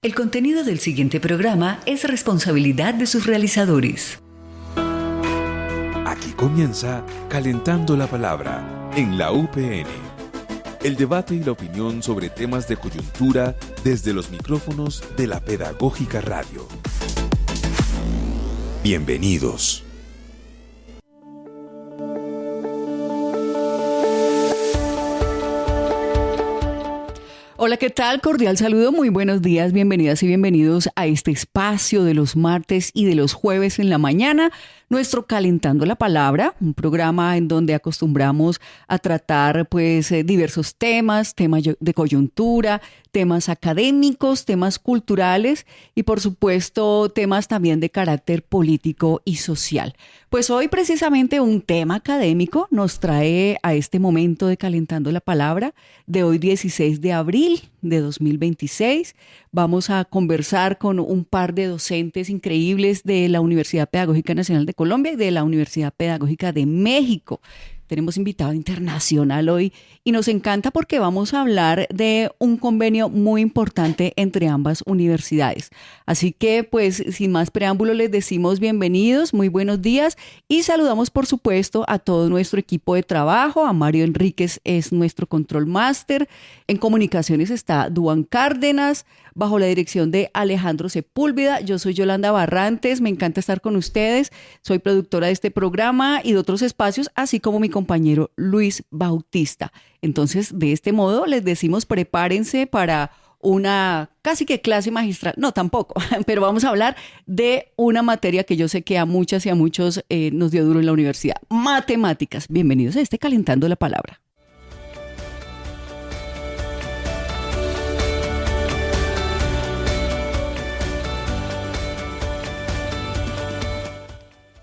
El contenido del siguiente programa es responsabilidad de sus realizadores. Aquí comienza Calentando la Palabra en la UPN. El debate y la opinión sobre temas de coyuntura desde los micrófonos de la Pedagógica Radio. Bienvenidos. Hola, ¿qué tal? Cordial saludo, muy buenos días, bienvenidas y bienvenidos a este espacio de los martes y de los jueves en la mañana, nuestro Calentando la Palabra, un programa en donde acostumbramos a tratar diversos temas de coyuntura, temas académicos, temas culturales y por supuesto temas también de carácter político y social. Pues hoy precisamente un tema académico nos trae a este momento de Calentando la Palabra de hoy 16 de abril de 2026. Vamos a conversar con un par de docentes increíbles de la Universidad Pedagógica Nacional de Colombia y de la Universidad Pedagógica de México. Tenemos invitado internacional hoy y nos encanta porque vamos a hablar de un convenio muy importante entre ambas universidades. Así que, pues, sin más preámbulo, les decimos bienvenidos, muy buenos días y saludamos, por supuesto, a todo nuestro equipo de trabajo. A Mario Enríquez es nuestro control máster. En comunicaciones está Duan Cárdenas, bajo la dirección de Alejandro Sepúlveda. Yo soy Yolanda Barrantes, me encanta estar con ustedes. Soy productora de este programa y de otros espacios, así como mi compañero Luis Bautista. Entonces, de este modo, les decimos prepárense para una casi que clase magistral. No, tampoco, pero vamos a hablar de una materia que yo sé que a muchas y a muchos nos dio duro en la universidad. Matemáticas. Bienvenidos a este Calentando la Palabra.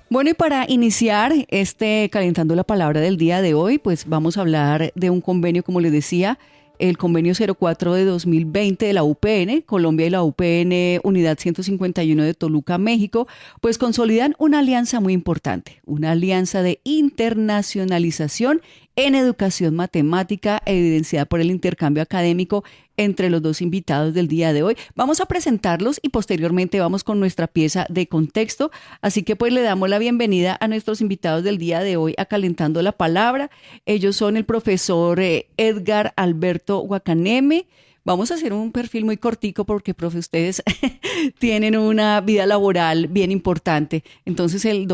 Bueno, y para iniciar este Calentando la Palabra del día de hoy, pues vamos a hablar de un convenio, como les decía, el convenio 04 de 2020 de la UPN, Colombia y la UPN Unidad 151 de Toluca, México, pues consolidan una alianza muy importante, una alianza de internacionalización en educación matemática evidenciada por el intercambio académico entre los dos invitados del día de hoy. Vamos a presentarlos y posteriormente vamos con nuestra pieza de contexto. Así que pues le damos la bienvenida a nuestros invitados del día de hoy a Calentando la Palabra. Ellos son el profesor Edgar Alberto Guacaneme. Vamos a hacer un perfil muy cortico porque, profe, ustedes tienen una vida laboral bien importante. Entonces, el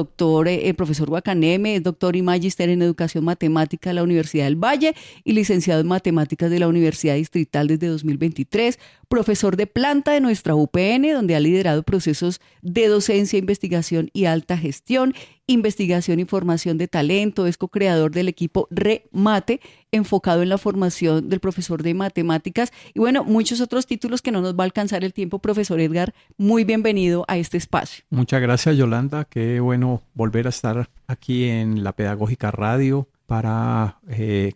profesor Guacaneme es doctor y magíster en educación matemática de la Universidad del Valle y licenciado en matemáticas de la Universidad Distrital desde 2023, profesor de planta de nuestra UPN, donde ha liderado procesos de docencia, investigación y alta gestión, investigación y formación de talento, es co-creador del equipo ReMate, enfocado en la formación del profesor de matemáticas y bueno, muchos otros títulos que no nos va a alcanzar el tiempo. Profesor Edgar, muy bienvenido a este espacio. Muchas gracias, Yolanda. Qué bueno volver a estar aquí en la Pedagógica Radio para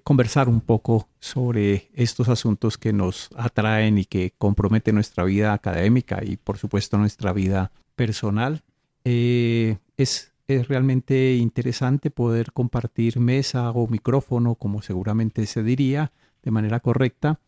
conversar un poco sobre estos asuntos que nos atraen y que comprometen nuestra vida académica y por supuesto nuestra vida personal. Es realmente interesante poder compartir mesa o micrófono, como seguramente se diría de manera correcta,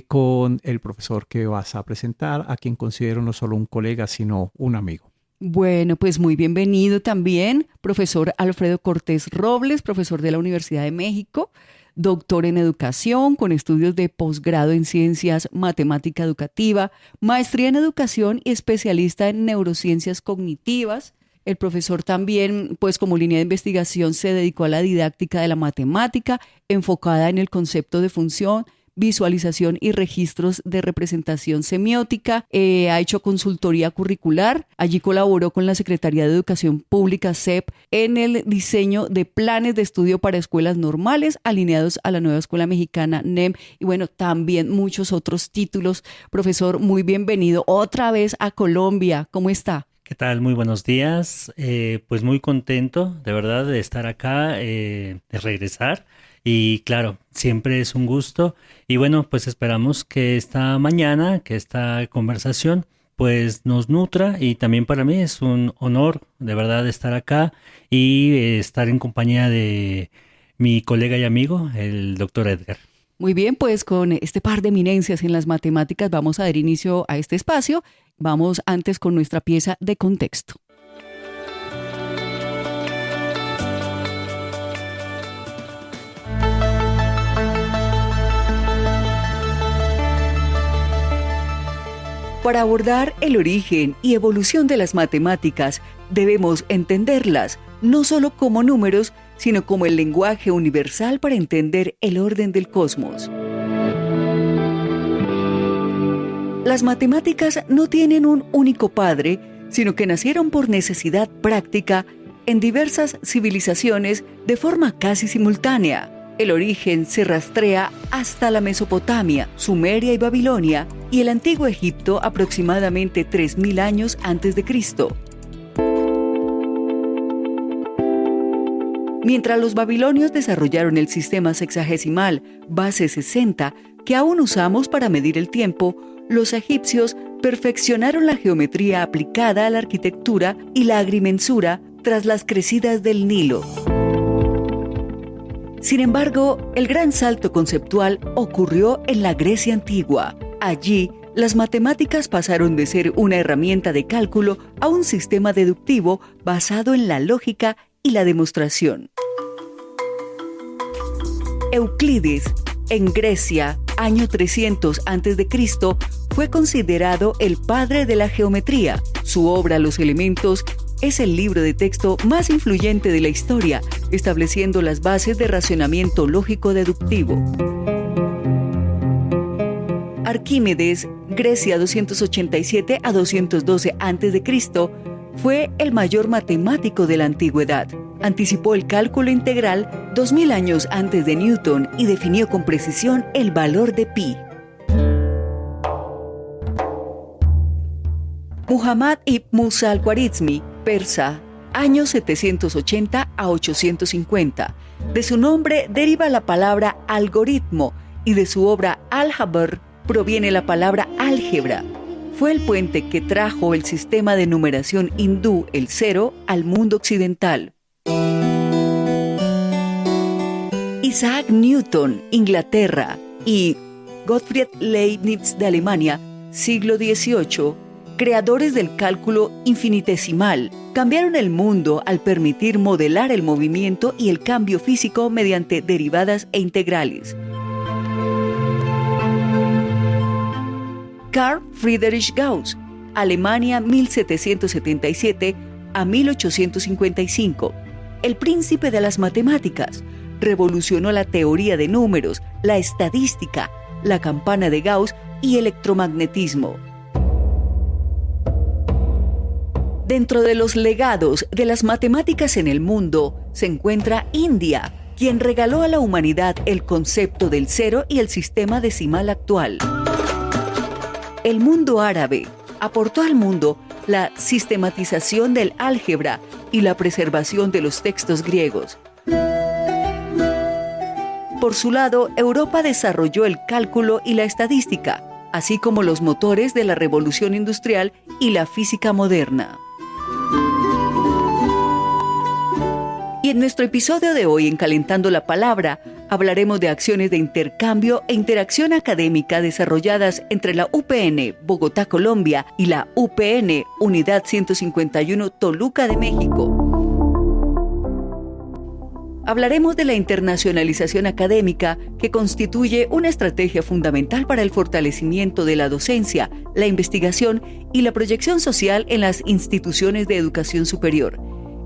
con el profesor que vas a presentar, a quien considero no solo un colega, sino un amigo. Bueno, pues muy bienvenido también, profesor Alfredo Cortés Robles, profesor de la Universidad de México, doctor en educación con estudios de posgrado en ciencias matemática educativa, maestría en educación y especialista en neurociencias cognitivas. El profesor también, pues como línea de investigación, se dedicó a la didáctica de la matemática, enfocada en el concepto de función, visualización y registros de representación semiótica. Ha hecho consultoría curricular. Allí colaboró con la Secretaría de Educación Pública, SEP, en el diseño de planes de estudio para escuelas normales alineados a la nueva escuela mexicana, NEM. Y bueno, también muchos otros títulos. Profesor, muy bienvenido otra vez a Colombia. ¿Cómo está? ¿Qué tal? Muy buenos días. Pues muy contento, de verdad, de estar acá, de regresar. Y claro, siempre es un gusto. Y bueno, pues esperamos que esta mañana, que esta conversación, pues nos nutra. Y también para mí es un honor, de verdad, estar acá y estar en compañía de mi colega y amigo, el doctor Edgar. Muy bien, pues con este par de eminencias en las matemáticas vamos a dar inicio a este espacio. Vamos antes con nuestra pieza de contexto. Para abordar el origen y evolución de las matemáticas, debemos entenderlas no solo como números, sino como el lenguaje universal para entender el orden del cosmos. Las matemáticas no tienen un único padre, sino que nacieron por necesidad práctica en diversas civilizaciones de forma casi simultánea. El origen se rastrea hasta la Mesopotamia, Sumeria y Babilonia, y el antiguo Egipto aproximadamente 3000 años antes de Cristo. Mientras los babilonios desarrollaron el sistema sexagesimal base 60, que aún usamos para medir el tiempo, los egipcios perfeccionaron la geometría aplicada a la arquitectura y la agrimensura tras las crecidas del Nilo. Sin embargo, el gran salto conceptual ocurrió en la Grecia antigua. Allí, las matemáticas pasaron de ser una herramienta de cálculo a un sistema deductivo basado en la lógica y la demostración. Euclides, en Grecia, año 300 a.C., fue considerado el padre de la geometría. Su obra Los Elementos es el libro de texto más influyente de la historia, estableciendo las bases de racionamiento lógico deductivo. Arquímedes, Grecia 287 a 212 a.C., fue el mayor matemático de la antigüedad. Anticipó el cálculo integral 2000 años antes de Newton y definió con precisión el valor de pi. Muhammad ibn Musa al-Khwarizmi, persa, años 780 a 850. De su nombre deriva la palabra algoritmo y de su obra Al-Jabr proviene la palabra álgebra. Fue el puente que trajo el sistema de numeración hindú, el cero, al mundo occidental. Isaac Newton, Inglaterra, y Gottfried Leibniz de Alemania, siglo XVIII, creadores del cálculo infinitesimal, cambiaron el mundo al permitir modelar el movimiento y el cambio físico mediante derivadas e integrales. Carl Friedrich Gauss, Alemania 1777 a 1855, el príncipe de las matemáticas, revolucionó la teoría de números, la estadística, la campana de Gauss y electromagnetismo. Dentro de los legados de las matemáticas en el mundo se encuentra India, quien regaló a la humanidad el concepto del cero y el sistema decimal actual. El mundo árabe aportó al mundo la sistematización del álgebra y la preservación de los textos griegos. Por su lado, Europa desarrolló el cálculo y la estadística, así como los motores de la revolución industrial y la física moderna. Y en nuestro episodio de hoy, en Calentando la Palabra, hablaremos de acciones de intercambio e interacción académica desarrolladas entre la UPN Bogotá, Colombia, y la UPN Unidad 151 Toluca de México. Hablaremos de la internacionalización académica, que constituye una estrategia fundamental para el fortalecimiento de la docencia, la investigación y la proyección social en las instituciones de educación superior.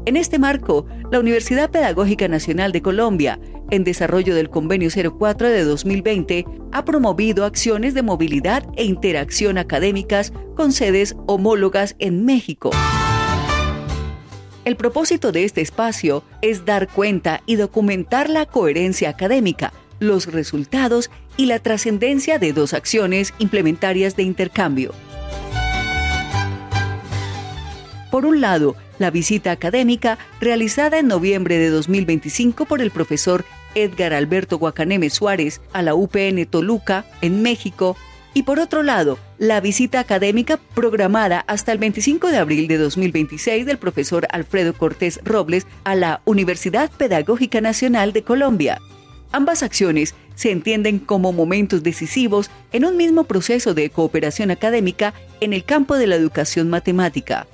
En este marco, la Universidad Pedagógica Nacional de Colombia, en desarrollo del Convenio 04 de 2020, ha promovido acciones de movilidad e interacción académicas con sedes homólogas en México. El propósito de este espacio es dar cuenta y documentar la coherencia académica, los resultados y la trascendencia de dos acciones implementarias de intercambio. Por un lado, la visita académica realizada en noviembre de 2025 por el profesor Edgar Alberto Guacaneme Suárez a la UPN Toluca, en México, y por otro lado, la visita académica programada hasta el 25 de abril de 2026 del profesor Alfredo Cortés Robles a la Universidad Pedagógica Nacional de Colombia. Ambas acciones se entienden como momentos decisivos en un mismo proceso de cooperación académica en el campo de la educación matemática.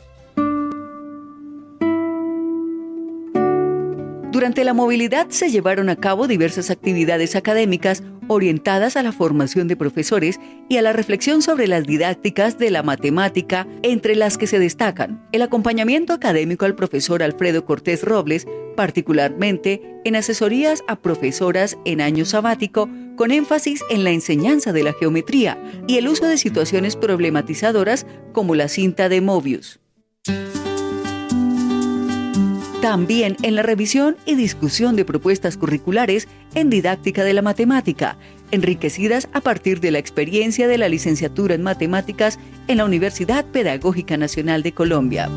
Durante la movilidad se llevaron a cabo diversas actividades académicas orientadas a la formación de profesores y a la reflexión sobre las didácticas de la matemática, entre las que se destacan el acompañamiento académico al profesor Alfredo Cortés Robles, particularmente en asesorías a profesoras en año sabático, con énfasis en la enseñanza de la geometría y el uso de situaciones problematizadoras como la cinta de Mobius. También en la revisión y discusión de propuestas curriculares en didáctica de la matemática, enriquecidas a partir de la experiencia de la licenciatura en matemáticas en la Universidad Pedagógica Nacional de Colombia.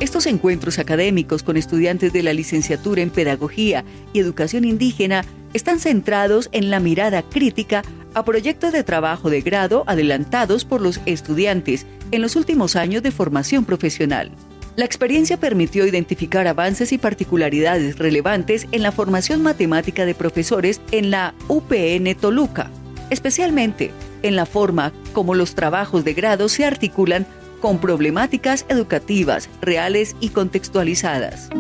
Estos encuentros académicos con estudiantes de la licenciatura en Pedagogía y Educación Indígena están centrados en la mirada crítica a proyectos de trabajo de grado adelantados por los estudiantes en los últimos años de formación profesional. La experiencia permitió identificar avances y particularidades relevantes en la formación matemática de profesores en la UPN Toluca, especialmente en la forma como los trabajos de grado se articulan con problemáticas educativas reales y contextualizadas.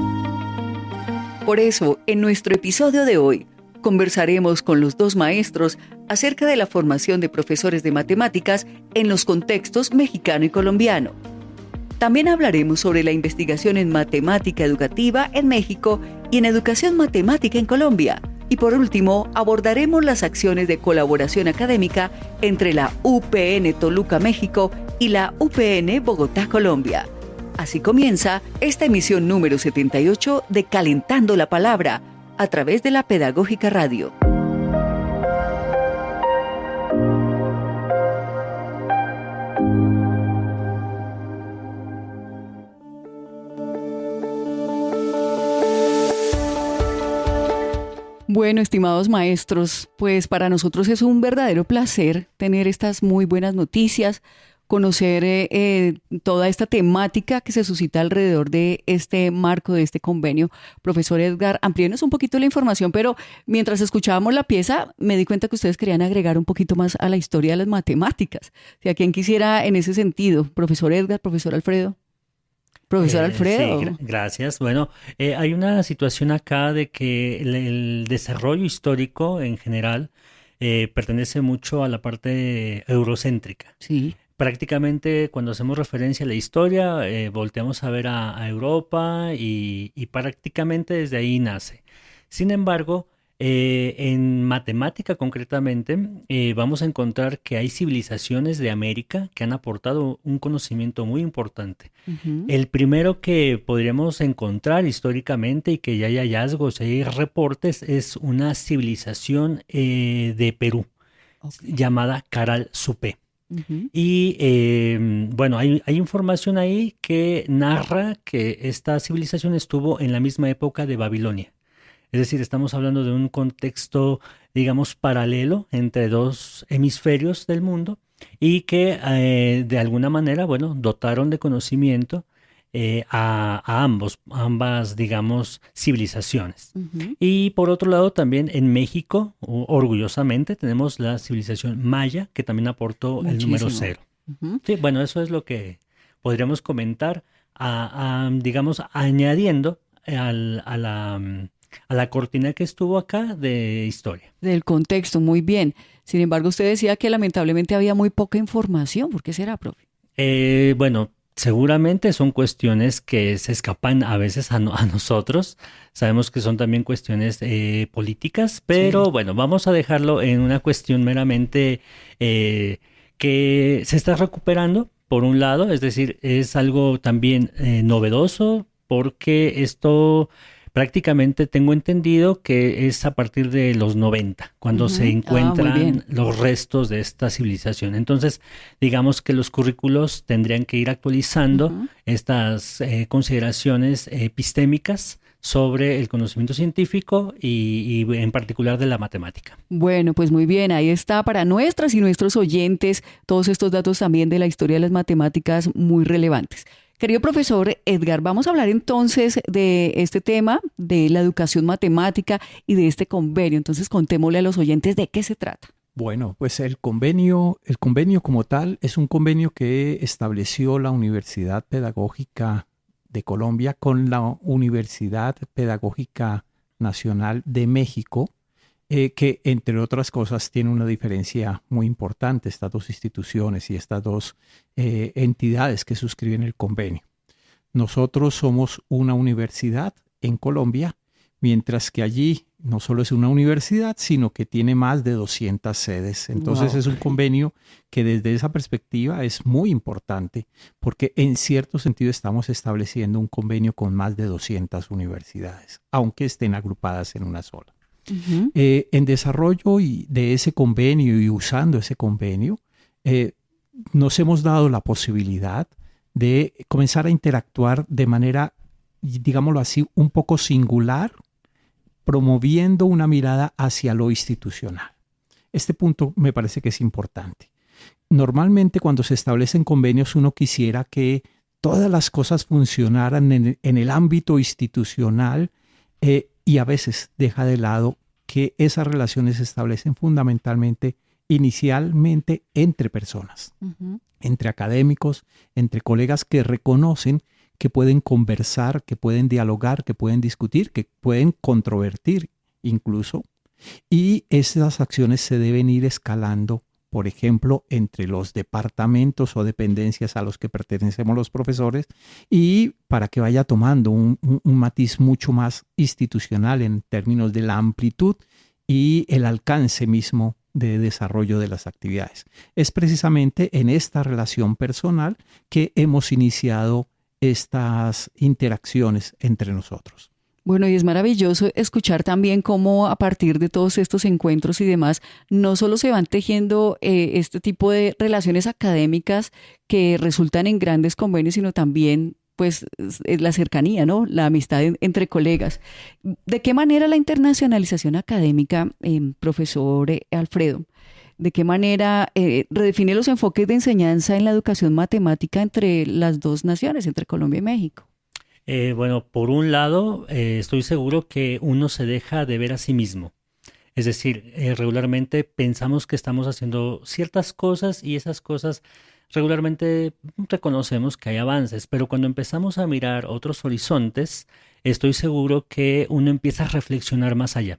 Por eso, en nuestro episodio de hoy, conversaremos con los dos maestros acerca de la formación de profesores de matemáticas en los contextos mexicano y colombiano. También hablaremos sobre la investigación en matemática educativa en México y en educación matemática en Colombia. Y por último, abordaremos las acciones de colaboración académica entre la UPN Toluca, México y la UPN Bogotá, Colombia. Así comienza esta emisión número 78 de Calentando la Palabra, a través de la Pedagógica Radio. Bueno, estimados maestros, pues para nosotros es un verdadero placer tener estas muy buenas noticias, conocer toda esta temática que se suscita alrededor de este marco, de este convenio. Profesor Edgar, amplíenos un poquito la información, pero mientras escuchábamos la pieza me di cuenta que ustedes querían agregar un poquito más a la historia de las matemáticas. Si a quien quisiera en ese sentido, profesor Edgar, profesor Alfredo. Profesor Alfredo. Sí, gracias. Bueno, hay una situación acá de que el desarrollo histórico en general pertenece mucho a la parte eurocéntrica. Sí. Prácticamente cuando hacemos referencia a la historia, volteamos a ver a Europa y prácticamente desde ahí nace. Sin embargo, en matemática concretamente, vamos a encontrar que hay civilizaciones de América que han aportado un conocimiento muy importante. Uh-huh. El primero que podríamos encontrar históricamente y que ya hay hallazgos, hay reportes, es una civilización de Perú, llamada Caral Supé. Uh-huh. Y bueno, hay información ahí que narra que esta civilización estuvo en la misma época de Babilonia. Es decir, estamos hablando de un contexto, digamos, paralelo entre dos hemisferios del mundo y que de alguna manera, bueno, dotaron de conocimiento a ambas, digamos, civilizaciones. Uh-huh. Y por otro lado, también en México, orgullosamente, tenemos la civilización maya, que también aportó el número 0. Uh-huh. Sí, bueno, eso es lo que podríamos comentar, digamos, añadiendo a la cortina que estuvo acá de historia. Del contexto, muy bien. Sin embargo, usted decía que lamentablemente había muy poca información. ¿Por qué será, profe? Bueno, seguramente son cuestiones que se escapan a veces a nosotros. Sabemos que son también cuestiones políticas, pero sí. Bueno, vamos a dejarlo en una cuestión meramente que se está recuperando, por un lado. Es decir, es algo también novedoso porque esto... Prácticamente tengo entendido que es a partir de los 90, cuando se encuentran los restos de esta civilización. Entonces, digamos que los currículos tendrían que ir actualizando estas consideraciones epistémicas sobre el conocimiento científico y en particular de la matemática. Bueno, pues muy bien, ahí está para nuestras y nuestros oyentes todos estos datos también de la historia de las matemáticas muy relevantes. Querido profesor Edgar, vamos a hablar entonces de este tema, de la educación matemática y de este convenio. Entonces, contémosle a los oyentes de qué se trata. Bueno, pues el convenio como tal es un convenio que estableció la Universidad Pedagógica de Colombia con la Universidad Pedagógica Nacional de México, que entre otras cosas tiene una diferencia muy importante, estas dos instituciones y estas dos entidades que suscriben el convenio. Nosotros somos una universidad en Colombia, mientras que allí no solo es una universidad, sino que tiene más de 200 sedes. Entonces es un convenio que desde esa perspectiva es muy importante, porque en cierto sentido estamos estableciendo un convenio con más de 200 universidades, aunque estén agrupadas en una sola. Ujú. En desarrollo de ese convenio y usando ese convenio, nos hemos dado la posibilidad de comenzar a interactuar de manera, digámoslo así, un poco singular, promoviendo una mirada hacia lo institucional. Este punto me parece que es importante. Normalmente cuando se establecen convenios uno quisiera que todas las cosas funcionaran en el ámbito institucional, y a veces deja de lado que esas relaciones se establecen fundamentalmente, inicialmente, entre personas, Ujú. entre académicos, entre colegas que reconocen que pueden conversar, que pueden dialogar, que pueden discutir, que pueden controvertir incluso. Y esas acciones se deben ir escalando, por ejemplo, entre los departamentos o dependencias a los que pertenecemos los profesores, y para que vaya tomando un matiz mucho más institucional en términos de la amplitud y el alcance mismo de desarrollo de las actividades. Es precisamente en esta relación personal que hemos iniciado estas interacciones entre nosotros. Bueno, y es maravilloso escuchar también cómo a partir de todos estos encuentros y demás, no solo se van tejiendo este tipo de relaciones académicas que resultan en grandes convenios, sino también pues la cercanía, ¿no? La amistad entre colegas. ¿De qué manera la internacionalización académica, profesor Alfredo, de qué manera redefine los enfoques de enseñanza en la educación matemática entre las dos naciones, entre Colombia y México? Bueno, por un lado, estoy seguro que uno se deja de ver a sí mismo. Es decir, regularmente pensamos que estamos haciendo ciertas cosas y esas cosas regularmente reconocemos que hay avances, pero cuando empezamos a mirar otros horizontes, estoy seguro que uno empieza a reflexionar más allá.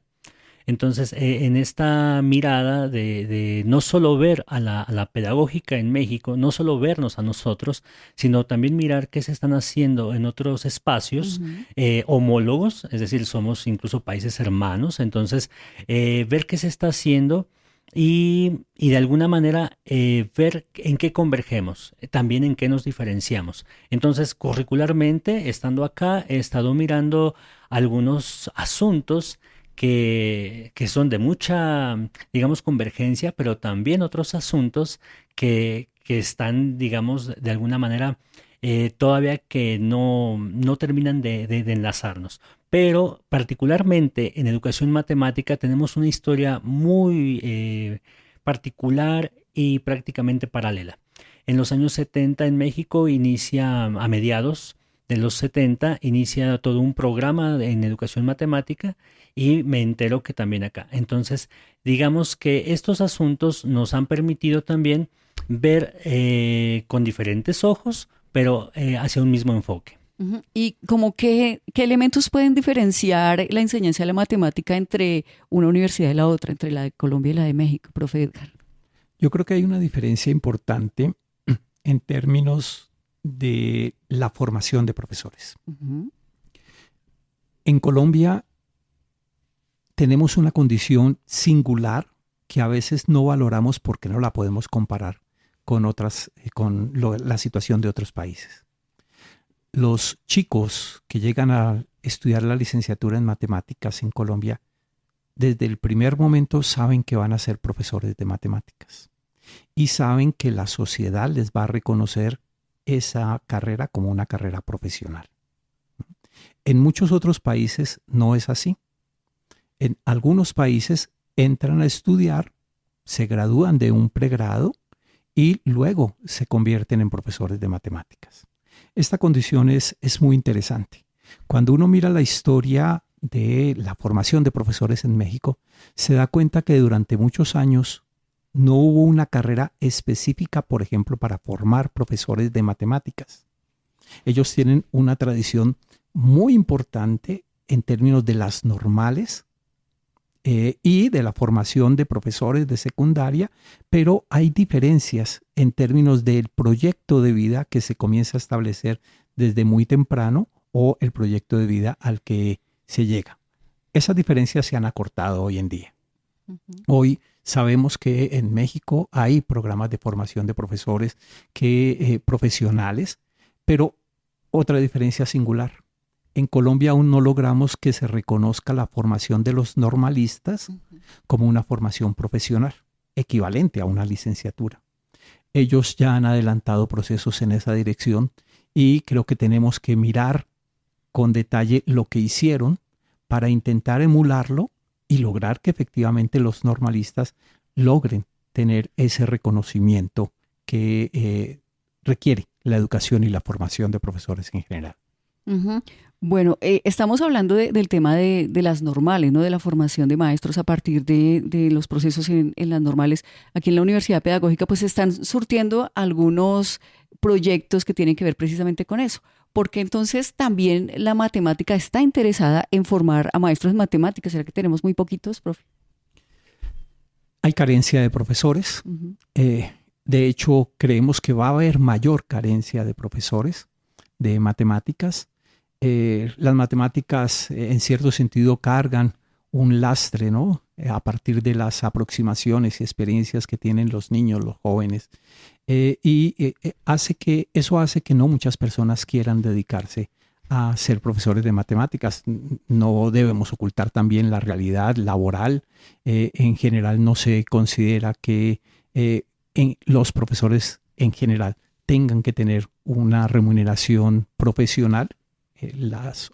Entonces, en esta mirada de no solo ver a la pedagógica en México, no solo vernos a nosotros, sino también mirar qué se están haciendo en otros espacios Ujú. homólogos, es decir, somos incluso países hermanos, entonces ver qué se está haciendo y de alguna manera ver en qué convergemos, también en qué nos diferenciamos. Entonces, curricularmente, estando acá, he estado mirando algunos asuntos que son de mucha, digamos, convergencia, pero también otros asuntos que están, digamos, de alguna manera todavía que no terminan de enlazarnos. Pero particularmente en educación matemática tenemos una historia muy particular y prácticamente paralela. En los años 70 en México inicia, a mediados de los 70, inicia todo un programa en educación matemática y me entero que también acá. Entonces, digamos que estos asuntos nos han permitido también ver con diferentes ojos, pero hacia un mismo enfoque. Ujú. ¿Y como qué elementos pueden diferenciar la enseñanza de la matemática entre una universidad y la otra, entre la de Colombia y la de México, profe Edgar? Yo creo que hay una diferencia importante en términos de la formación de profesores. Ujú. En Colombia tenemos una condición singular que a veces no valoramos porque no la podemos comparar con la situación de otros países. Los chicos que llegan a estudiar la licenciatura en matemáticas en Colombia, desde el primer momento saben que van a ser profesores de matemáticas y saben que la sociedad les va a reconocer esa carrera como una carrera profesional. En muchos otros países no es así. En algunos países entran a estudiar, se gradúan de un pregrado y luego se convierten en profesores de matemáticas. Esta condición es muy interesante. Cuando uno mira la historia de la formación de profesores en México, se da cuenta que durante muchos años no hubo una carrera específica, por ejemplo, para formar profesores de matemáticas. Ellos tienen una tradición muy importante en términos de las normales y de la formación de profesores de secundaria, pero hay diferencias en términos del proyecto de vida que se comienza a establecer desde muy temprano o el proyecto de vida al que se llega. Esas diferencias se han acortado hoy en día. Hoy sabemos que en México hay programas de formación de profesores profesionales, pero otra diferencia singular. En Colombia aún no logramos que se reconozca la formación de los normalistas como una formación profesional, equivalente a una licenciatura. Ellos ya han adelantado procesos en esa dirección y creo que tenemos que mirar con detalle lo que hicieron para intentar emularlo y lograr que efectivamente los normalistas logren tener ese reconocimiento que requiere la educación y la formación de profesores en general. Uh-huh. Bueno, estamos hablando del tema de las normales, ¿no? De la formación de maestros a partir de los procesos en las normales. Aquí en la Universidad Pedagógica pues están surtiendo algunos proyectos que tienen que ver precisamente con eso. Porque entonces también la matemática está interesada en formar a maestros de matemáticas. ¿Será que tenemos muy poquitos, profe? Hay carencia de profesores. Uh-huh. De hecho, creemos que va a haber mayor carencia de profesores de matemáticas. Las matemáticas, en cierto sentido, cargan un lastre, ¿no? A partir de las aproximaciones y experiencias que tienen los niños, los jóvenes. Eso hace que no muchas personas quieran dedicarse a ser profesores de matemáticas. No debemos ocultar también la realidad laboral. En general no se considera que los profesores en general tengan que tener una remuneración profesional.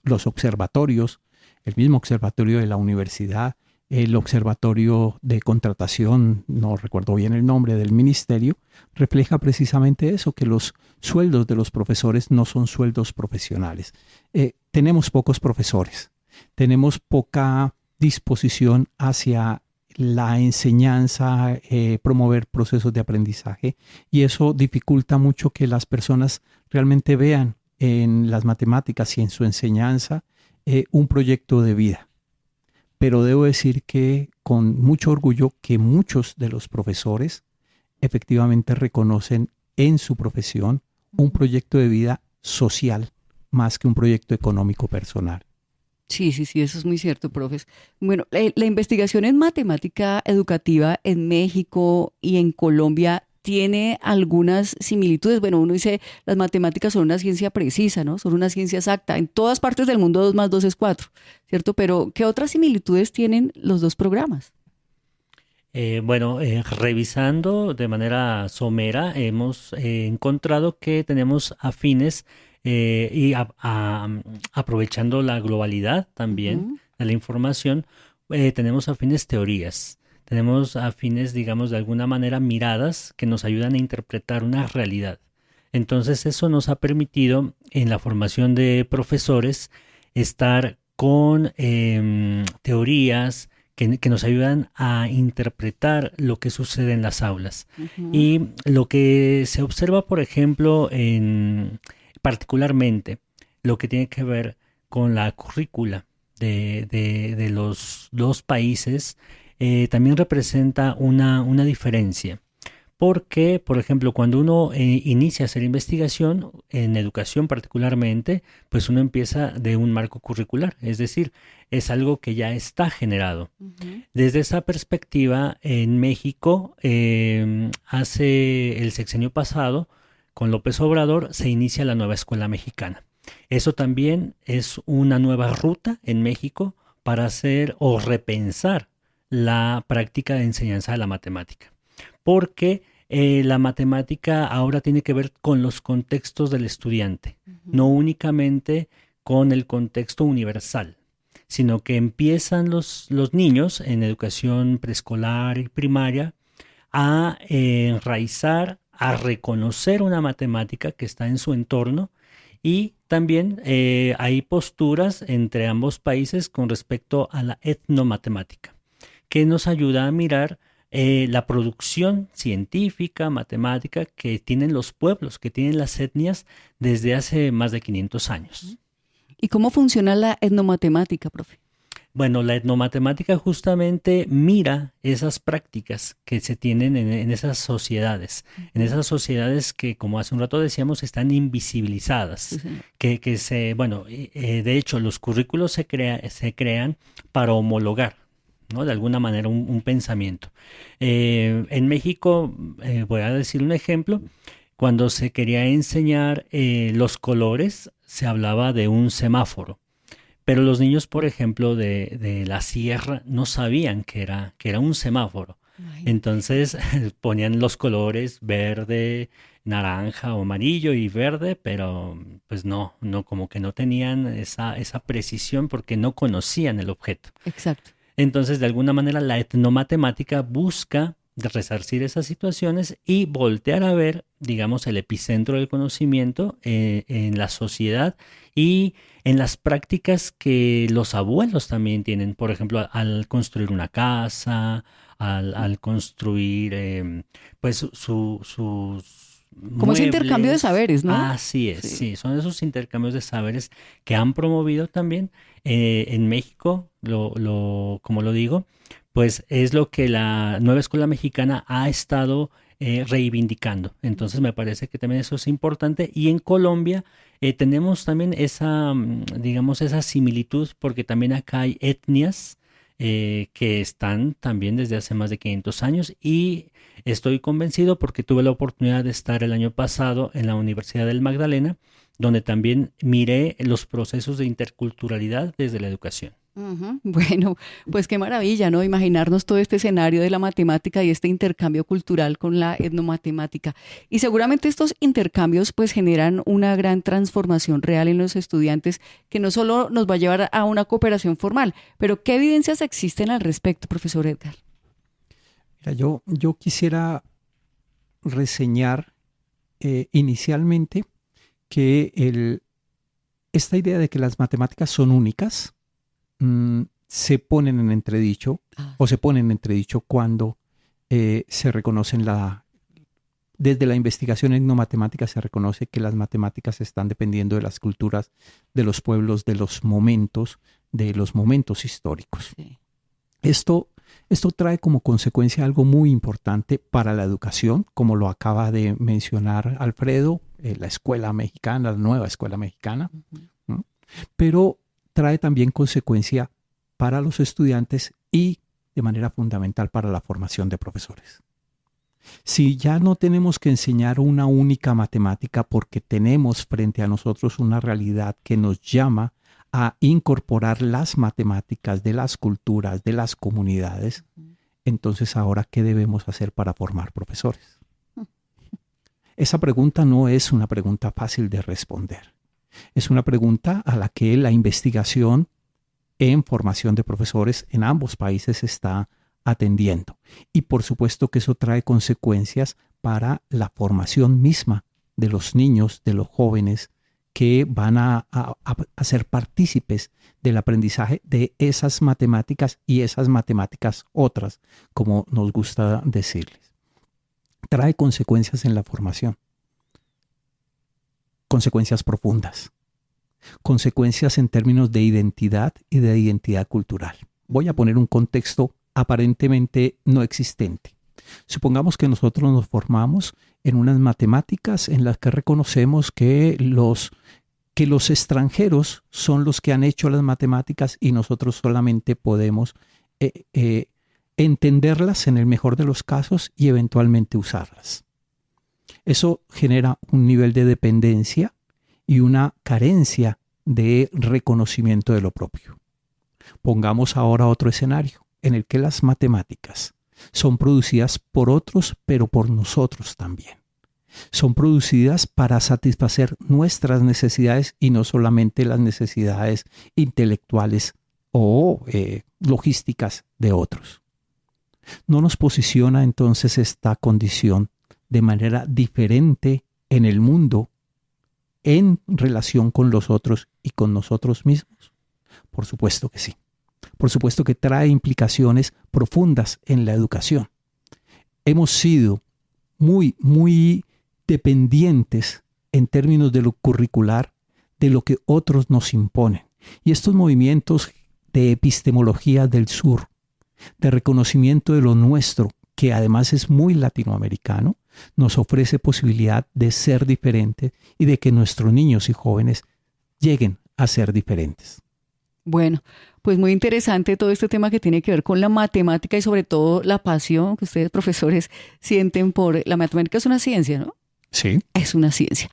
Los observatorios, el mismo observatorio de la universidad, el observatorio de contratación, no recuerdo bien el nombre del ministerio, refleja precisamente eso, que los sueldos de los profesores no son sueldos profesionales. Tenemos pocos profesores, tenemos poca disposición hacia la enseñanza, promover procesos de aprendizaje, y eso dificulta mucho que las personas realmente vean en las matemáticas y en su enseñanza un proyecto de vida. Pero debo decir que con mucho orgullo que muchos de los profesores efectivamente reconocen en su profesión un proyecto de vida social más que un proyecto económico personal. Sí, eso es muy cierto, profes. Bueno, la investigación en matemática educativa en México y en Colombia tiene algunas similitudes. Bueno, uno dice, las matemáticas son una ciencia precisa, ¿no? Son una ciencia exacta. En todas partes del mundo 2 más 2 es 4, ¿cierto? Pero, ¿qué otras similitudes tienen los dos programas? Revisando de manera somera, hemos encontrado que tenemos afines y aprovechando la globalidad también de la información, tenemos afines teorías. Tenemos afines, digamos, de alguna manera miradas que nos ayudan a interpretar una realidad. Entonces eso nos ha permitido en la formación de profesores estar con teorías que nos ayudan a interpretar lo que sucede en las aulas. Uh-huh. Y lo que se observa, por ejemplo, particularmente lo que tiene que ver con la currícula de los dos países, también representa una diferencia. Porque, por ejemplo, cuando uno inicia a hacer investigación, en educación particularmente, pues uno empieza de un marco curricular, es decir, es algo que ya está generado. Uh-huh. Desde esa perspectiva, en México, hace el sexenio pasado, con López Obrador, se inicia la nueva escuela mexicana. Eso también es una nueva ruta en México para hacer o repensar la práctica de enseñanza de la matemática. Porque la matemática ahora tiene que ver con los contextos del estudiante, uh-huh. No únicamente con el contexto universal, sino que empiezan los niños en educación preescolar y primaria a enraizar, a reconocer una matemática que está en su entorno Y también hay posturas entre ambos países con respecto a la etnomatemática, que nos ayuda a mirar la producción científica, matemática que tienen los pueblos, que tienen las etnias desde hace más de 500 años. ¿Y cómo funciona la etnomatemática, profe? Bueno, la etnomatemática justamente mira esas prácticas que se tienen en esas sociedades, que, como hace un rato decíamos, están invisibilizadas, Sí, señor. De hecho, los currículos se crean para homologar, ¿no? De alguna manera un pensamiento. En México, voy a decir un ejemplo, cuando se quería enseñar los colores, se hablaba de un semáforo. Pero los niños, por ejemplo, de la sierra no sabían que era un semáforo. Entonces ponían los colores verde, naranja o amarillo y verde, pero pues no, como que no tenían esa precisión porque no conocían el objeto. Exacto. Entonces, de alguna manera, la etnomatemática busca resarcir esas situaciones y voltear a ver, digamos, el epicentro del conocimiento en la sociedad y en las prácticas que los abuelos también tienen. Por ejemplo, al construir una casa, al construir, pues, sus Como ese intercambio de muebles. saberes, ¿no? Así es, Sí. sí, son esos intercambios de saberes que han promovido también en México, como lo digo, pues es lo que la nueva escuela mexicana ha estado reivindicando. Entonces me parece que también eso es importante. Y en Colombia tenemos también digamos, esa similitud, porque también acá hay etnias que están también desde hace más de 500 años y estoy convencido porque tuve la oportunidad de estar el año pasado en la Universidad del Magdalena, donde también miré los procesos de interculturalidad desde la educación. Ujú. Bueno, pues qué maravilla, ¿no? Imaginarnos todo este escenario de la matemática y este intercambio cultural con la etnomatemática. Y seguramente estos intercambios pues generan una gran transformación real en los estudiantes que no solo nos va a llevar a una cooperación formal, pero ¿qué evidencias existen al respecto, profesor Edgar? Mira, yo quisiera reseñar inicialmente que esta idea de que las matemáticas son únicas se ponen en entredicho o se ponen en entredicho cuando se reconocen desde la investigación etnomatemática se reconoce que las matemáticas están dependiendo de las culturas, de los pueblos, de los momentos históricos. Sí. Esto trae como consecuencia algo muy importante para la educación, como lo acaba de mencionar Alfredo, la escuela mexicana, la nueva escuela mexicana, ¿no? Pero trae también consecuencia para los estudiantes y de manera fundamental para la formación de profesores. Si ya no tenemos que enseñar una única matemática porque tenemos frente a nosotros una realidad que nos llama a incorporar las matemáticas de las culturas, de las comunidades, entonces ahora, ¿qué debemos hacer para formar profesores? Esa pregunta no es una pregunta fácil de responder. Es una pregunta a la que la investigación en formación de profesores en ambos países está atendiendo. Y por supuesto que eso trae consecuencias para la formación misma de los niños, de los jóvenes que van a ser partícipes del aprendizaje de esas matemáticas y esas matemáticas otras, como nos gusta decirles. Trae consecuencias en la formación. Consecuencias profundas, consecuencias en términos de identidad y de identidad cultural. Voy a poner un contexto aparentemente no existente. Supongamos que nosotros nos formamos en unas matemáticas en las que reconocemos que los extranjeros son los que han hecho las matemáticas y nosotros solamente podemos entenderlas en el mejor de los casos y eventualmente usarlas. Eso genera un nivel de dependencia y una carencia de reconocimiento de lo propio. Pongamos ahora otro escenario en el que las matemáticas son producidas por otros, pero por nosotros también. Son producidas para satisfacer nuestras necesidades y no solamente las necesidades intelectuales o logísticas de otros. ¿No nos posiciona entonces esta condición de manera diferente en el mundo en relación con los otros y con nosotros mismos? Por supuesto que sí. Por supuesto que trae implicaciones profundas en la educación. Hemos sido muy dependientes en términos de lo curricular de lo que otros nos imponen. Y estos movimientos de epistemología del sur, de reconocimiento de lo nuestro, que además es muy latinoamericano, nos ofrece posibilidad de ser diferentes y de que nuestros niños y jóvenes lleguen a ser diferentes. Bueno, pues muy interesante todo este tema que tiene que ver con la matemática y sobre todo la pasión que ustedes, profesores, sienten por la matemática. Es una ciencia, ¿no? Sí. Es una ciencia.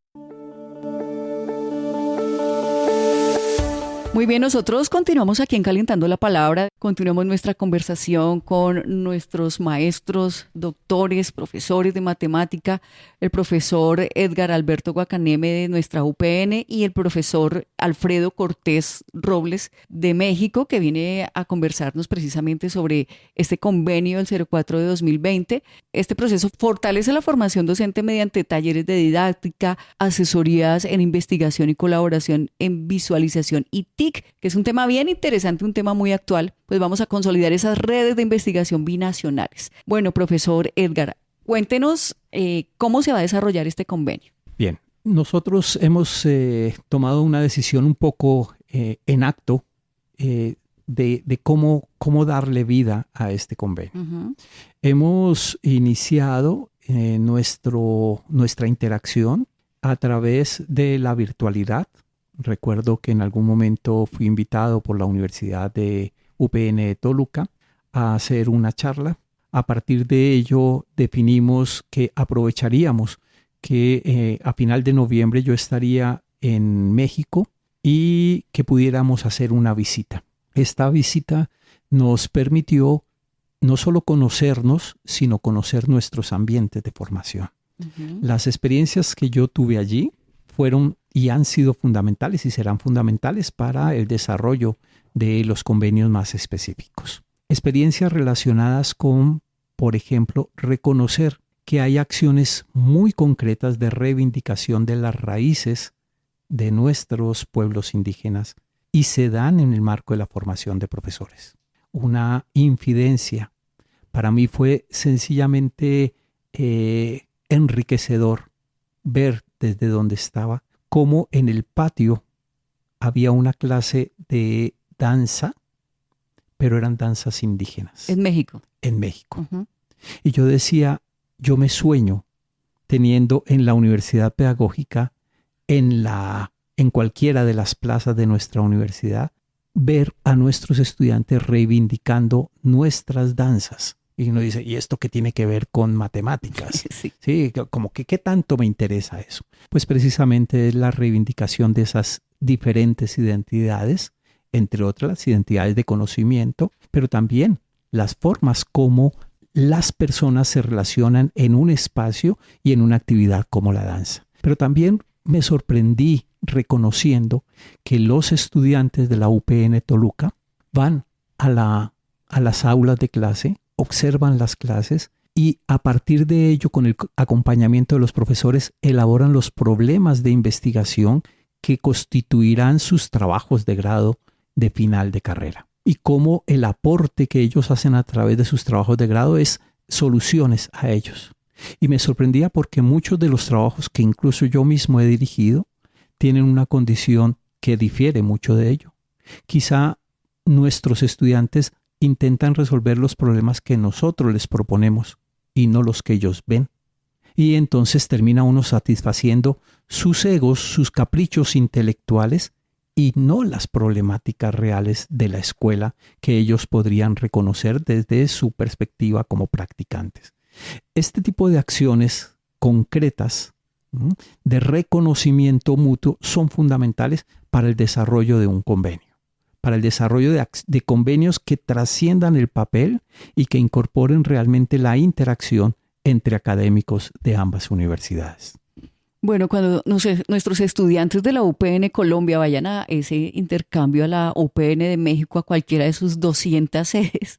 Muy bien, nosotros continuamos aquí en Calentando la Palabra, continuamos nuestra conversación con nuestros maestros, doctores, profesores de matemática, el profesor Edgar Alberto Guacaneme de nuestra UPN y el profesor Alfredo Cortés Robles de México, que viene a conversarnos precisamente sobre este convenio del 04 de 2020. Este proceso fortalece la formación docente mediante talleres de didáctica, asesorías en investigación y colaboración en visualización y TIC, que es un tema bien interesante, un tema muy actual, pues vamos a consolidar esas redes de investigación binacionales. Bueno, profesor Edgar, cuéntenos cómo se va a desarrollar este convenio. Bien, nosotros hemos tomado una decisión un poco en acto de cómo darle vida a este convenio. Uh-huh. Hemos iniciado nuestra interacción a través de la virtualidad. Recuerdo que en algún momento fui invitado por la Universidad de UPN de Toluca a hacer una charla. A partir de ello definimos que aprovecharíamos que a final de noviembre yo estaría en México y que pudiéramos hacer una visita. Esta visita nos permitió no solo conocernos, sino conocer nuestros ambientes de formación. Uh-huh. Las experiencias que yo tuve allí fueron y han sido fundamentales y serán fundamentales para el desarrollo de los convenios más específicos. Experiencias relacionadas con, por ejemplo, reconocer que hay acciones muy concretas de reivindicación de las raíces de nuestros pueblos indígenas y se dan en el marco de la formación de profesores. Una infidencia. Para mí fue sencillamente enriquecedor ver desde donde estaba cómo en el patio había una clase de danza, pero eran danzas indígenas. En México. En México. Uh-huh. Y yo decía, yo me sueño teniendo en la universidad pedagógica, en cualquiera de las plazas de nuestra universidad, ver a nuestros estudiantes reivindicando nuestras danzas. Y uno dice, ¿y esto qué tiene que ver con matemáticas? Sí. Sí, como que ¿qué tanto me interesa eso? Pues precisamente es la reivindicación de esas diferentes identidades, entre otras las identidades de conocimiento, pero también las formas como las personas se relacionan en un espacio y en una actividad como la danza. Pero también me sorprendí reconociendo que los estudiantes de la UPN Toluca van a las aulas de clase, observan las clases y a partir de ello, con el acompañamiento de los profesores, elaboran los problemas de investigación que constituirán sus trabajos de grado de final de carrera. Y cómo el aporte que ellos hacen a través de sus trabajos de grado es soluciones a ellos. Y me sorprendía porque muchos de los trabajos que incluso yo mismo he dirigido tienen una condición que difiere mucho de ello. Quizá nuestros estudiantes intentan resolver los problemas que nosotros les proponemos y no los que ellos ven. Y entonces termina uno satisfaciendo sus egos, sus caprichos intelectuales y no las problemáticas reales de la escuela que ellos podrían reconocer desde su perspectiva como practicantes. Este tipo de acciones concretas de reconocimiento mutuo son fundamentales para el desarrollo de un convenio, para el desarrollo de convenios que trasciendan el papel y que incorporen realmente la interacción entre académicos de ambas universidades. Bueno, cuando nuestros estudiantes de la UPN Colombia vayan a ese intercambio a la UPN de México, a cualquiera de sus 200 sedes,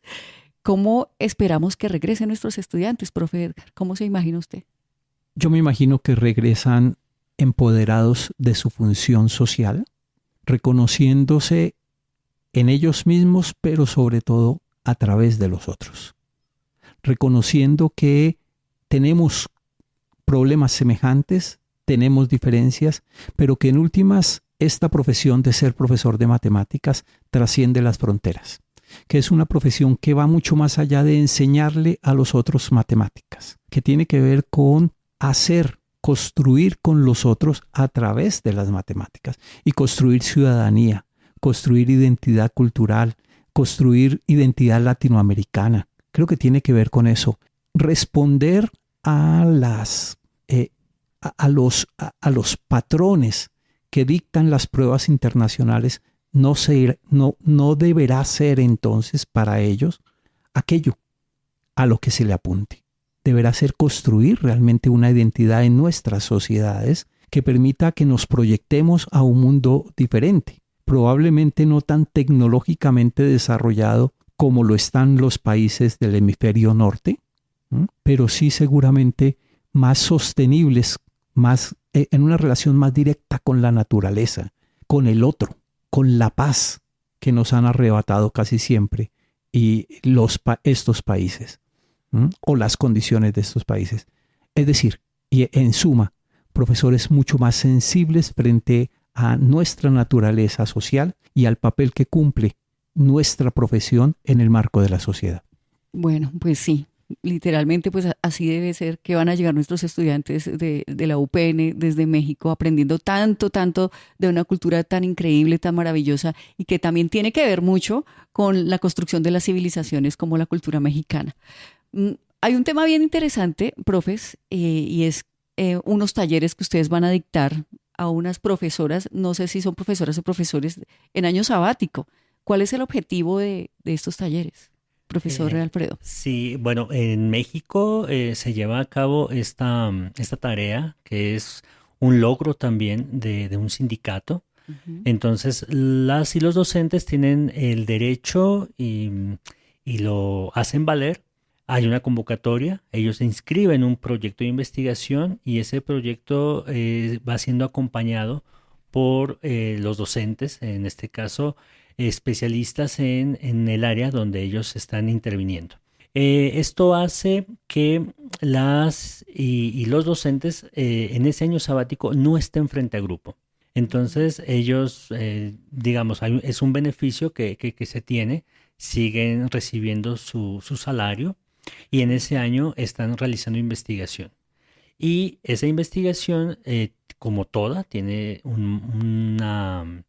¿cómo esperamos que regresen nuestros estudiantes, profe Edgar? ¿Cómo se imagina usted? Yo me imagino que regresan empoderados de su función social, reconociéndose en ellos mismos, pero sobre todo a través de los otros, reconociendo que tenemos problemas semejantes, tenemos diferencias, pero que en últimas esta profesión de ser profesor de matemáticas trasciende las fronteras, que es una profesión que va mucho más allá de enseñarle a los otros matemáticas, que tiene que ver con construir con los otros a través de las matemáticas y construir ciudadanía, construir identidad cultural, construir identidad latinoamericana. Creo que tiene que ver con eso. Responder a los patrones que dictan las pruebas internacionales no deberá ser entonces para ellos aquello a lo que se le apunte. Deberá ser construir realmente una identidad en nuestras sociedades que permita que nos proyectemos a un mundo diferente, probablemente no tan tecnológicamente desarrollado como lo están los países del hemisferio norte, pero sí seguramente más sostenibles, en una relación más directa con la naturaleza, con el otro, con la paz que nos han arrebatado casi siempre y estos países, o las condiciones de estos países. Es decir, y en suma, profesores mucho más sensibles frente a nuestra naturaleza social y al papel que cumple nuestra profesión en el marco de la sociedad. Bueno, pues sí, literalmente pues así debe ser que van a llegar nuestros estudiantes de la UPN desde México aprendiendo tanto de una cultura tan increíble, tan maravillosa y que también tiene que ver mucho con la construcción de las civilizaciones como la cultura mexicana. Hay un tema bien interesante, profes, y es unos talleres que ustedes van a dictar a unas profesoras, no sé si son profesoras o profesores en año sabático. ¿Cuál es el objetivo de estos talleres, profesor Alfredo? Sí, bueno, en México se lleva a cabo esta tarea que es un logro también de un sindicato. Uh-huh. Entonces, las y los docentes tienen el derecho y lo hacen valer. Hay una convocatoria, ellos se inscriben en un proyecto de investigación y ese proyecto va siendo acompañado por los docentes, en este caso especialistas en el área donde ellos están interviniendo. Esto hace que las y los docentes en ese año sabático no estén frente a grupo. Entonces ellos, digamos, es un beneficio que se tiene, siguen recibiendo su salario y en ese año están realizando investigación. Y esa investigación, como toda, tiene una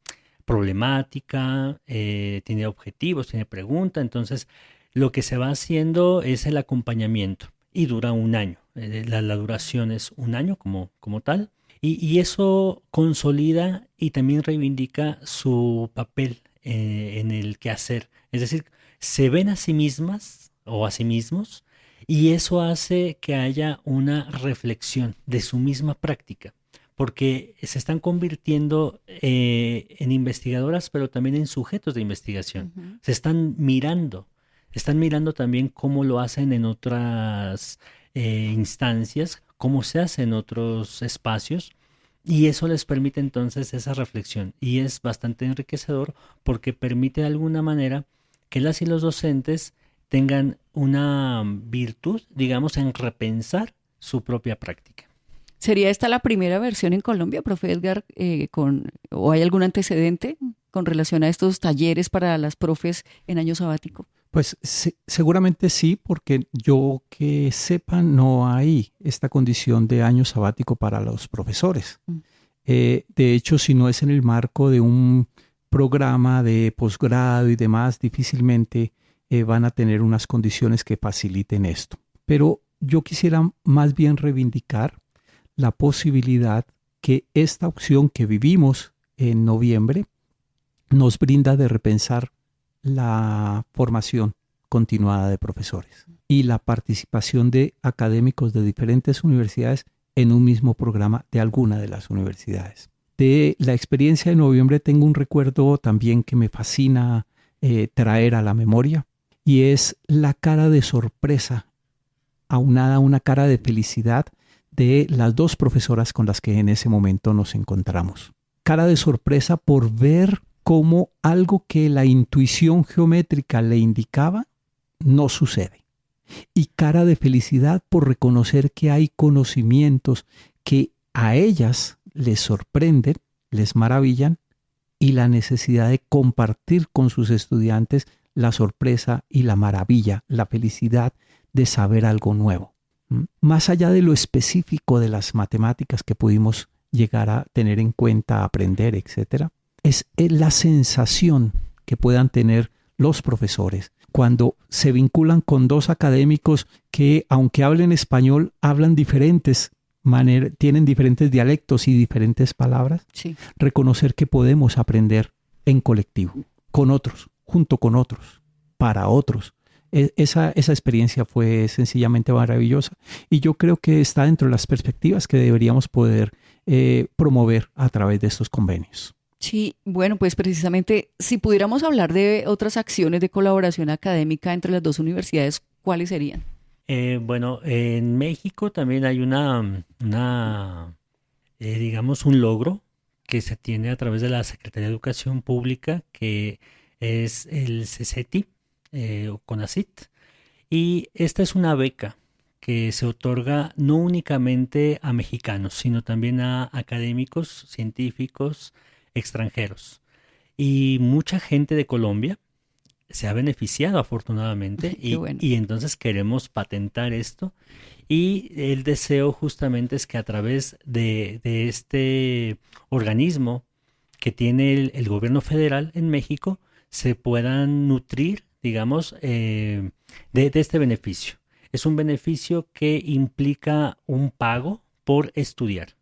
problemática, tiene objetivos, tiene preguntas. Entonces, lo que se va haciendo es el acompañamiento y dura un año. La duración es un año como tal. Y eso consolida y también reivindica su papel en el quehacer. Es decir, se ven a sí mismas o a sí mismos y eso hace que haya una reflexión de su misma práctica. Porque se están convirtiendo en investigadoras, pero también en sujetos de investigación. Uh-huh. Se están mirando también cómo lo hacen en otras instancias, cómo se hace en otros espacios, y eso les permite entonces esa reflexión. Y es bastante enriquecedor porque permite de alguna manera que las y los docentes tengan una virtud, digamos, en repensar su propia práctica. ¿Sería esta la primera versión en Colombia, profe Edgar, o hay algún antecedente con relación a estos talleres para las profes en año sabático? Pues seguramente sí, porque yo que sepa no hay esta condición de año sabático para los profesores. De hecho, si no es en el marco de un programa de posgrado y demás, difícilmente van a tener unas condiciones que faciliten esto. Pero yo quisiera más bien reivindicar la posibilidad que esta opción que vivimos en noviembre nos brinda de repensar la formación continuada de profesores y la participación de académicos de diferentes universidades en un mismo programa de alguna de las universidades. De la experiencia de noviembre tengo un recuerdo también que me fascina traer a la memoria y es la cara de sorpresa aunada a una cara de felicidad de las dos profesoras con las que en ese momento nos encontramos. Cara de sorpresa por ver cómo algo que la intuición geométrica le indicaba no sucede. Y cara de felicidad por reconocer que hay conocimientos que a ellas les sorprenden, les maravillan, y la necesidad de compartir con sus estudiantes la sorpresa y la maravilla, la felicidad de saber algo nuevo. Más allá de lo específico de las matemáticas que pudimos llegar a tener en cuenta, aprender, etc., es la sensación que puedan tener los profesores cuando se vinculan con dos académicos que, aunque hablen español, hablan diferentes maneras, tienen diferentes dialectos y diferentes palabras. Sí. Reconocer que podemos aprender en colectivo, con otros, junto con otros, para otros. Esa experiencia fue sencillamente maravillosa y yo creo que está dentro de las perspectivas que deberíamos poder promover a través de estos convenios. Sí, bueno, pues precisamente si pudiéramos hablar de otras acciones de colaboración académica entre las dos universidades, ¿cuáles serían? Bueno, en México también hay digamos, un logro que se tiene a través de la Secretaría de Educación Pública, que es el CECETI o CONACYT. Y esta es una beca que se otorga no únicamente a mexicanos, sino también a académicos, científicos, extranjeros. Y mucha gente de Colombia se ha beneficiado afortunadamente Bueno. y entonces queremos patentar esto y el deseo justamente es que a través de este organismo que tiene el gobierno federal en México se puedan nutrir, digamos, de este beneficio. Es un beneficio que implica un pago por estudiar.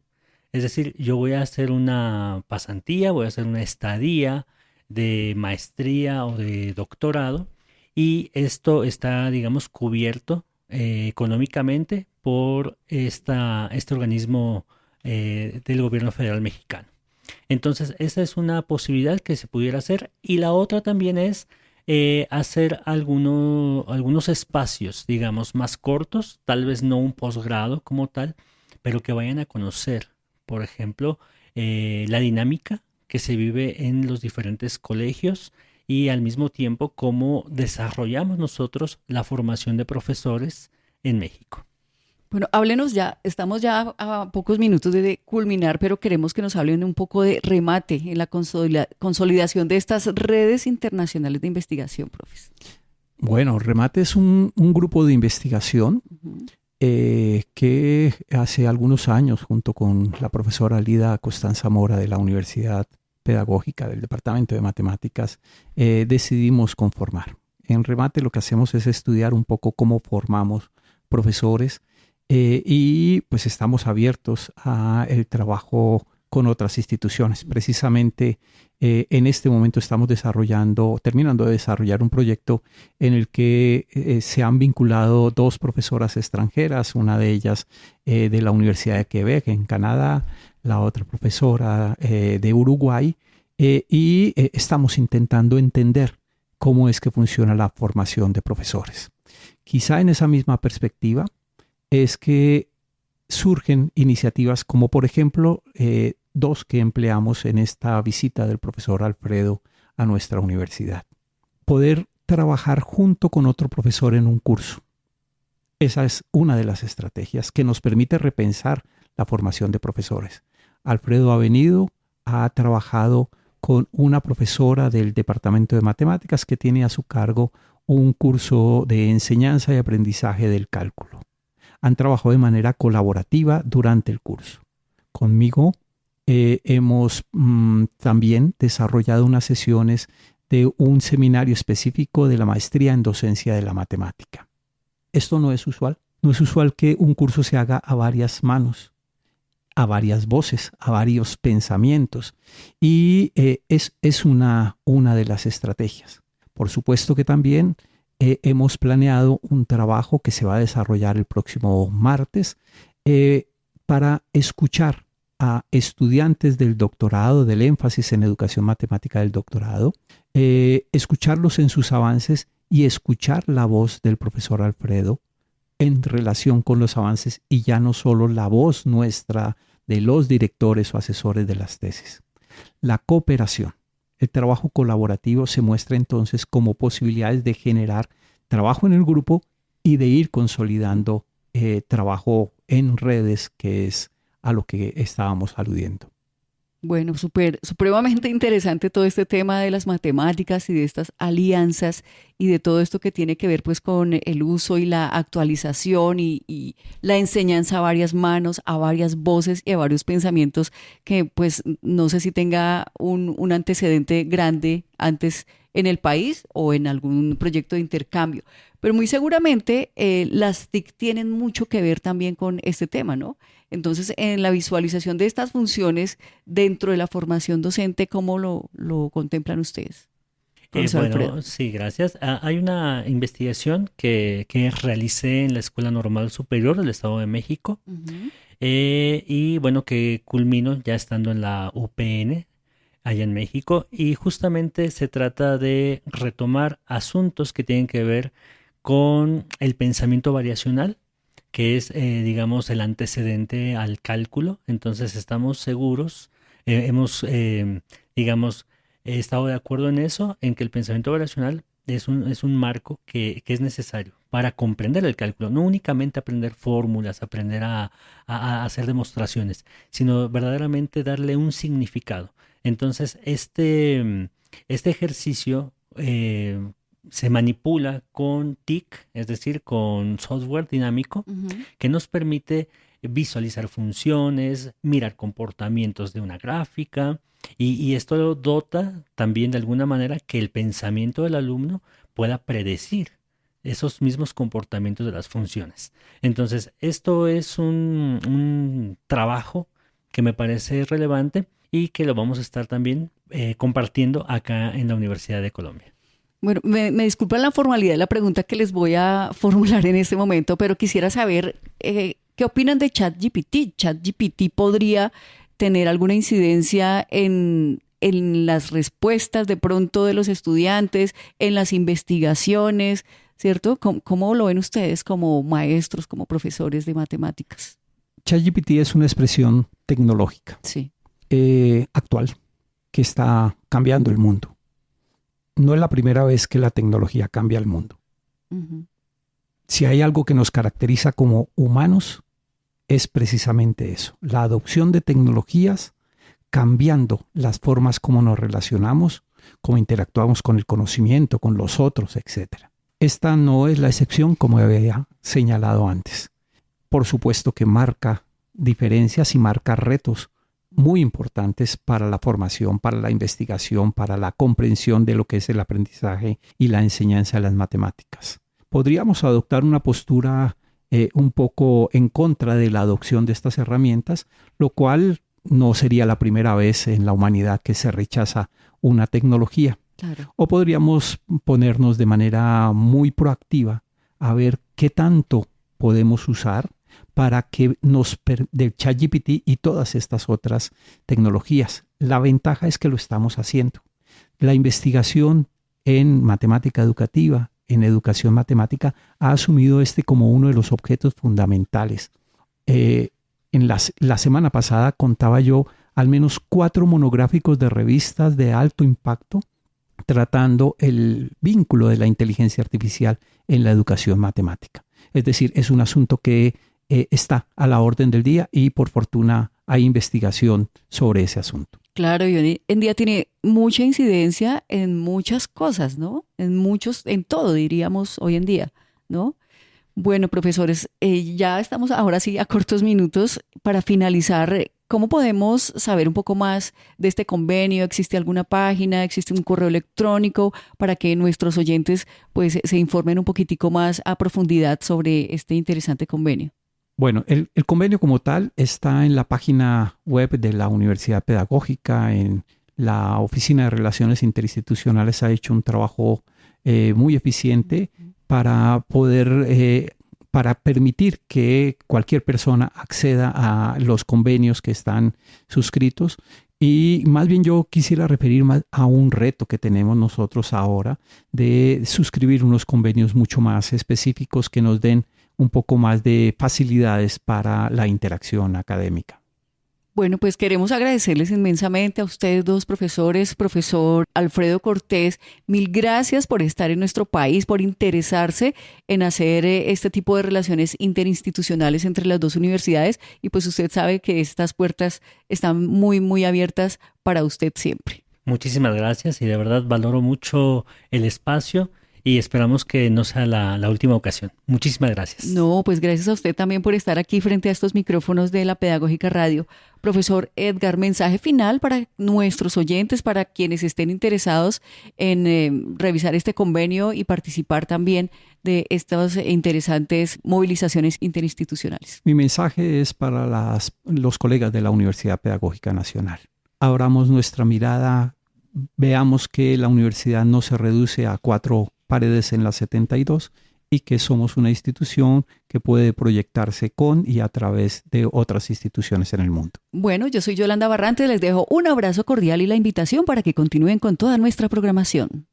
Es decir, yo voy a hacer una pasantía, voy a hacer una estadía de maestría o de doctorado y esto está, digamos, cubierto económicamente por este organismo del gobierno federal mexicano. Entonces, esa es una posibilidad que se pudiera hacer y la otra también es hacer algunos espacios, digamos, más cortos, tal vez no un posgrado como tal, pero que vayan a conocer, por ejemplo, la dinámica que se vive en los diferentes colegios y al mismo tiempo cómo desarrollamos nosotros la formación de profesores en México. Bueno, háblenos ya, estamos ya a pocos minutos de culminar, pero queremos que nos hablen un poco de remate en la consolidación de estas redes internacionales de investigación, profes. Bueno, Remate es un grupo de investigación que hace algunos años, junto con la profesora Lida Costanza Mora de la Universidad Pedagógica del Departamento de Matemáticas, decidimos conformar. En Remate lo que hacemos es estudiar un poco cómo formamos profesores y pues estamos abiertos a el trabajo con otras instituciones. Precisamente en este momento estamos terminando de desarrollar un proyecto en el que se han vinculado dos profesoras extranjeras, una de ellas de la Universidad de Quebec en Canadá, la otra profesora de Uruguay, y estamos intentando entender cómo es que funciona la formación de profesores. Quizá en esa misma perspectiva es que surgen iniciativas como, por ejemplo, dos que empleamos en esta visita del profesor Alfredo a nuestra universidad. Poder trabajar junto con otro profesor en un curso. Esa es una de las estrategias que nos permite repensar la formación de profesores. Alfredo ha trabajado con una profesora del Departamento de Matemáticas que tiene a su cargo un curso de enseñanza y aprendizaje del cálculo. Han trabajado de manera colaborativa durante el curso. Conmigo hemos también desarrollado unas sesiones de un seminario específico de la maestría en docencia de la matemática. Esto no es usual. No es usual que un curso se haga a varias manos, a varias voces, a varios pensamientos. Y es una de las estrategias. Por supuesto que también hemos planeado un trabajo que se va a desarrollar el próximo martes para escuchar a estudiantes del doctorado, del énfasis en educación matemática del doctorado, escucharlos en sus avances y escuchar la voz del profesor Alfredo en relación con los avances y ya no solo la voz nuestra de los directores o asesores de las tesis. La cooperación, el trabajo colaborativo se muestra entonces como posibilidades de generar trabajo en el grupo y de ir consolidando trabajo en redes, que es a lo que estábamos aludiendo. Bueno, supremamente interesante todo este tema de las matemáticas y de estas alianzas y de todo esto que tiene que ver pues con el uso y la actualización y la enseñanza a varias manos, a varias voces y a varios pensamientos que pues no sé si tenga un antecedente grande antes en el país o en algún proyecto de intercambio. Pero muy seguramente las TIC tienen mucho que ver también con este tema, ¿no? Entonces, en la visualización de estas funciones dentro de la formación docente, ¿cómo lo contemplan ustedes? Profesor Alfredo. Sí, gracias. Hay una investigación que realicé en la Escuela Normal Superior del Estado de México Uh-huh. y bueno, que culmino ya estando en la UPN, allá en México, y justamente se trata de retomar asuntos que tienen que ver con el pensamiento variacional, que es, digamos, el antecedente al cálculo. Entonces estamos seguros, digamos, estado de acuerdo en eso, en que el pensamiento variacional es un marco que es necesario para comprender el cálculo, no únicamente aprender fórmulas, aprender a hacer demostraciones, sino verdaderamente darle un significado. Entonces, este ejercicio se manipula con TIC, es decir, con software dinámico, Uh-huh. que nos permite visualizar funciones, mirar comportamientos de una gráfica, y esto dota también de alguna manera que el pensamiento del alumno pueda predecir esos mismos comportamientos de las funciones. Entonces, esto es un trabajo que me parece relevante y que lo vamos a estar también compartiendo acá en la Universidad de Colombia. Bueno, me disculpan la formalidad de la pregunta que les voy a formular en este momento, pero quisiera saber qué opinan de ChatGPT. ¿ChatGPT podría tener alguna incidencia en las respuestas de pronto de los estudiantes, en las investigaciones, ¿cierto? ¿Cómo lo ven ustedes como maestros, como profesores de matemáticas? ChatGPT es una expresión tecnológica Sí. Actual que está cambiando el mundo. No es la primera vez que la tecnología cambia el mundo. Uh-huh. Si hay algo que nos caracteriza como humanos, es precisamente eso, la adopción de tecnologías cambiando las formas como nos relacionamos, cómo interactuamos con el conocimiento, con los otros, etc. Esta no es la excepción, como había señalado antes. Por supuesto que marca diferencias y marca retos muy importantes para la formación, para la investigación, para la comprensión de lo que es el aprendizaje y la enseñanza de las matemáticas. Podríamos adoptar una postura un poco en contra de la adopción de estas herramientas, lo cual no sería la primera vez en la humanidad que se rechaza una tecnología. Claro. O podríamos ponernos de manera muy proactiva a ver qué tanto podemos usar para que del ChatGPT y todas estas otras tecnologías. La ventaja es que lo estamos haciendo. La investigación en matemática educativa, en educación matemática, ha asumido como uno de los objetos fundamentales. La semana pasada contaba yo al menos 4 monográficos de revistas de alto impacto tratando el vínculo de la inteligencia artificial en la educación matemática. Es decir, es un asunto que está a la orden del día y por fortuna hay investigación sobre ese asunto. Claro, y hoy en día tiene mucha incidencia en muchas cosas, ¿no? En todo diríamos hoy en día, ¿no? Bueno, profesores, ya estamos ahora sí a cortos minutos para finalizar. ¿Cómo podemos saber un poco más de este convenio? ¿Existe alguna página? ¿Existe un correo electrónico para que nuestros oyentes pues se informen un poquitico más a profundidad sobre este interesante convenio? Bueno, el convenio como tal está en la página web de la Universidad Pedagógica. En la Oficina de Relaciones Interinstitucionales ha hecho un trabajo muy eficiente para poder, para permitir que cualquier persona acceda a los convenios que están suscritos. Y más bien yo quisiera referir más a un reto que tenemos nosotros ahora de suscribir unos convenios mucho más específicos que nos den un poco más de facilidades para la interacción académica. Bueno, pues queremos agradecerles inmensamente a ustedes dos profesores, profesor Alfredo Cortés, mil gracias por estar en nuestro país, por interesarse en hacer este tipo de relaciones interinstitucionales entre las dos universidades, y pues usted sabe que estas puertas están muy, muy abiertas para usted siempre. Muchísimas gracias y de verdad valoro mucho el espacio y esperamos que no sea la última ocasión. Muchísimas gracias. No, pues gracias a usted también por estar aquí frente a estos micrófonos de la Pedagógica Radio. Profesor Edgar, mensaje final para nuestros oyentes, para quienes estén interesados en revisar este convenio y participar también de estas interesantes movilizaciones interinstitucionales. Mi mensaje es para los colegas de la Universidad Pedagógica Nacional. Abramos nuestra mirada, veamos que la universidad no se reduce a 4 paredes en la 72 y que somos una institución que puede proyectarse con y a través de otras instituciones en el mundo. Bueno, yo soy Yolanda Barrantes, les dejo un abrazo cordial y la invitación para que continúen con toda nuestra programación.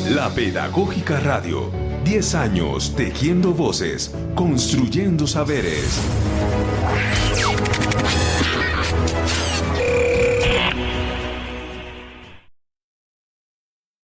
La Pedagógica Radio, 10 años tejiendo voces, construyendo saberes.